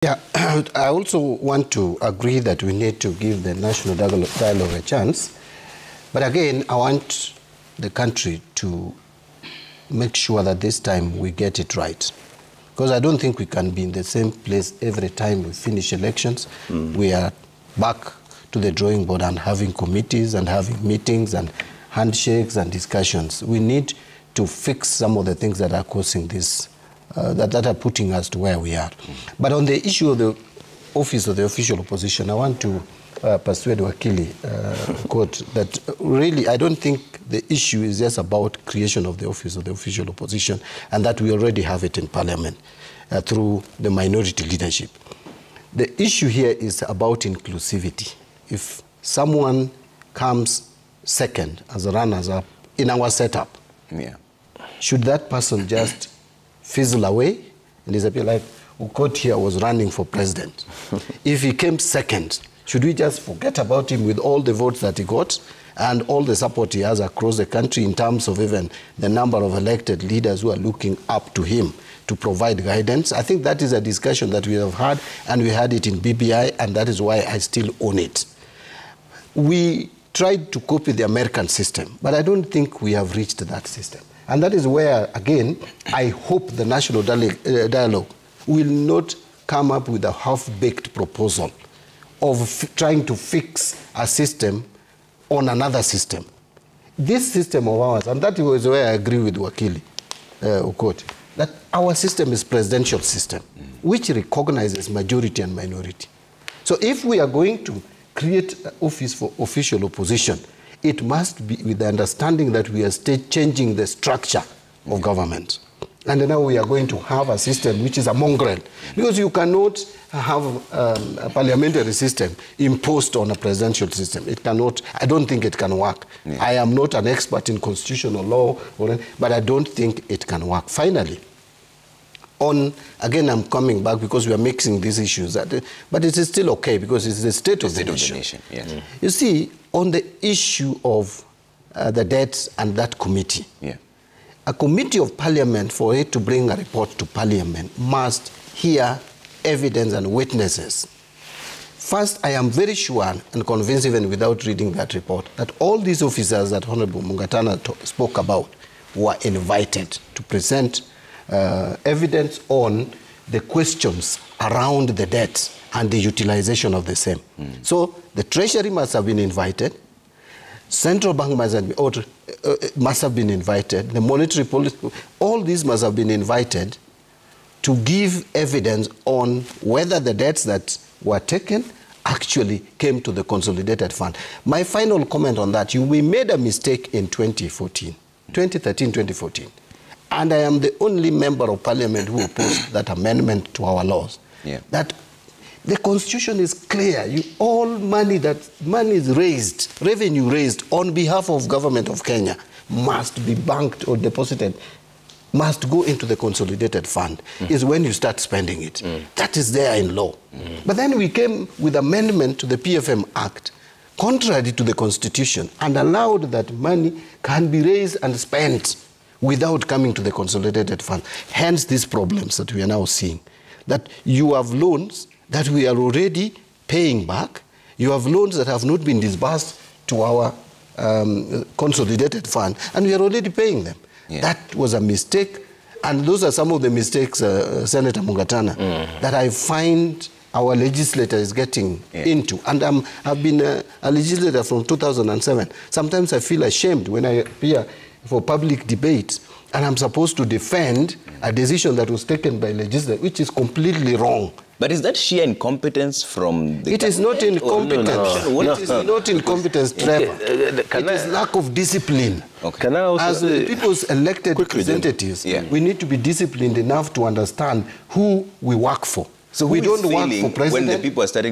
Yeah, I also want to agree that we need to give the national dialogue a chance. But again, I want the country to make sure that this time we get it right. Because I don't think we can be in the same place every time we finish elections. We are back to the drawing board and having committees and having meetings and handshakes and discussions. We need to fix some of the things that are causing this, that are putting us to where we are. But on the issue of the office of the official opposition, I want to persuade Wakili quote that really I don't think the issue is just about creation of the office of the official opposition, and that we already have it in parliament through the minority leadership. The issue here is about inclusivity. If someone comes second as a runner-up in our setup, should that person just fizzle away and disappear? Like Ukot here was running for president. If he came second, should we just forget about him with all the votes that he got and all the support he has across the country in terms of even the number of elected leaders who are looking up to him to provide guidance? I think that is a discussion that we have had, and we had it in BBI, and that is why I still own it. We tried to copy the American system, but I don't think we have reached that system. And that is where, again, I hope the national dialogue will not come up with a half-baked proposal of trying to fix a system on another system. This system of ours, and that was where I agree with Wakili Ukot, that our system is presidential system, which recognizes majority and minority. So if we are going to create an office for official opposition, it must be with the understanding that we are changing the structure of government. And now we are going to have a system which is a mongrel, because you cannot have a parliamentary system imposed on a presidential system. It cannot. I don't think it can work. I am not an expert in constitutional law, but I don't think it can work. Finally, again, I'm coming back because we are mixing these issues, but it is still okay because it's the state of the nation. You see, on the issue of the debt and that committee, a committee of parliament, for it to bring a report to parliament, must hear evidence and witnesses. First, I am very sure and convinced, even without reading that report, that all these officers that Honorable Mungatana spoke about were invited to present evidence on the questions around the debt and the utilization of the same. So the Treasury must have been invited, Central Bank must have been invited, the monetary policy, all these must have been invited to give evidence on whether the debts that were taken actually came to the consolidated fund. My final comment on that, we made a mistake in 2013, 2014. And I am the only member of parliament who opposed that amendment to our laws. That the constitution is clear. All money is raised, revenue raised on behalf of government of Kenya must be banked or deposited, must go into the consolidated fund, is when you start spending it. That is there in law. But then we came with amendment to the PFM Act, contrary to the constitution, and allowed that money can be raised and spent without coming to the consolidated fund. Hence these problems that we are now seeing. That you have loans that we are already paying back. You have loans that have not been disbursed to our consolidated fund, and we are already paying them. That was a mistake, and those are some of the mistakes, Senator Mungatana, that I find our legislator is getting into. And I've been a legislator from 2007. Sometimes I feel ashamed when I appear for public debate, and I'm supposed to defend a decision that was taken by legislature, which is completely wrong. But is that sheer incompetence from the... It is not incompetence. It is not incompetence, Trevor. It is lack of discipline. Can I also As people's elected representatives, we need to be disciplined enough to understand who we work for. So we don't work for president. When the people are starting